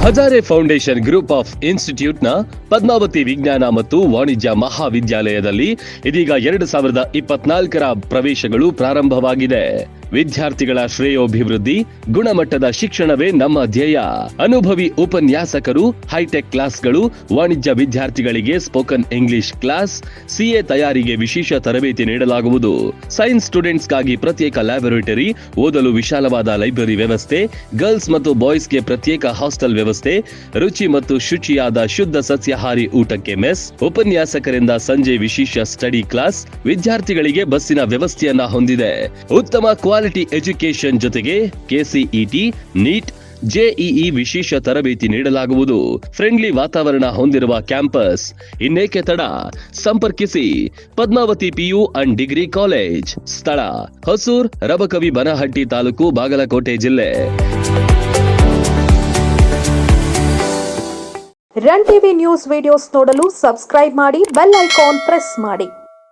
Hazare foundation group of ಇನ್ಸ್ಟಿಟ್ಯೂಟ್ನ ಪದ್ಮಾವತಿ ವಿಜ್ಞಾನ ಮತ್ತು ವಾಣಿಜ್ಯ ಮಹಾವಿದ್ಯಾಲಯದಲ್ಲಿ ಇದೀಗ 2024ರ ಪ್ರವೇಶಗಳು ಪ್ರಾರಂಭವಾಗಿದೆ. ವಿದ್ಯಾರ್ಥಿಗಳ ಶ್ರೇಯೋಭಿವೃದ್ಧಿ, ಗುಣಮಟ್ಟದ ಶಿಕ್ಷಣವೇ ನಮ್ಮ ಧ್ಯೇಯ. ಅನುಭವಿ ಉಪನ್ಯಾಸಕರು, ಹೈಟೆಕ್ ಕ್ಲಾಸ್ಗಳು, ವಾಣಿಜ್ಯ ವಿದ್ಯಾರ್ಥಿಗಳಿಗೆ ಸ್ಪೋಕನ್ ಇಂಗ್ಲಿಷ್ ಕ್ಲಾಸ್, ಸಿಎ ತಯಾರಿಗೆ ವಿಶೇಷ ತರಬೇತಿ ನೀಡಲಾಗುವುದು. ಸೈನ್ಸ್ ಸ್ಟೂಡೆಂಟ್ಸ್ಗಾಗಿ ಪ್ರತ್ಯೇಕ ಲ್ಯಾಬೊರೇಟರಿ, ಓದಲು ವಿಶಾಲವಾದ ಲೈಬ್ರರಿ ವ್ಯವಸ್ಥೆ, ಗರ್ಲ್ಸ್ ಮತ್ತು ಬಾಯ್ಸ್ಗೆ ಪ್ರತ್ಯೇಕ ಹಾಸ್ಟೆಲ್ ವ್ಯವಸ್ಥೆ, ರುಚಿ ಮತ್ತು ಶುಚಿಯಾದ ಶುದ್ಧ ಸಸ್ಯಾಹಾರಿ ಊಟಕ್ಕೆ ಮೆಸ್, ಉಪನ್ಯಾಸಕರಿಂದ ಸಂಜೆ ವಿಶೇಷ ಸ್ಟಡಿ ಕ್ಲಾಸ್, ವಿದ್ಯಾರ್ಥಿಗಳಿಗೆ ಬಸ್ಸಿನ ವ್ಯವಸ್ಥೆಯನ್ನ ಹೊಂದಿದೆ. ಉತ್ತಮ ಕ್ವಾಲಿಟಿ ಎಜುಕೇಶನ್ ಜೊತೆಗೆ ಕೆಸಿಇಟಿ, ನೀಟ್, ಜೆಇಇ ವಿಶೇಷ ತರಬೇತಿ ನೀಡಲಾಗುವುದು. ಫ್ರೆಂಡ್ಲಿ ವಾತಾವರಣ ಹೊಂದಿರುವ ಕ್ಯಾಂಪಸ್. ಇನ್ನೇಕೆ ತಡ, ಸಂಪರ್ಕಿಸಿ Padmavati PU and degree college. ಸ್ಥಳ ಹೊಸೂರ್, ರಬಕವಿ ಬನಹಟ್ಟಿ ತಾಲೂಕು, ಬಾಗಲಕೋಟೆ ಜಿಲ್ಲೆ. ರನ್ ಟಿವಿ ನ್ಯೂಸ್ ವಿಡಿಯೋಸ್ ನೋಡಲು ಸಬ್ಸ್ಕ್ರೈಬ್ ಮಾಡಿ, ಬೆಲ್ ಐಕಾನ್ ಪ್ರೆಸ್ ಮಾಡಿ.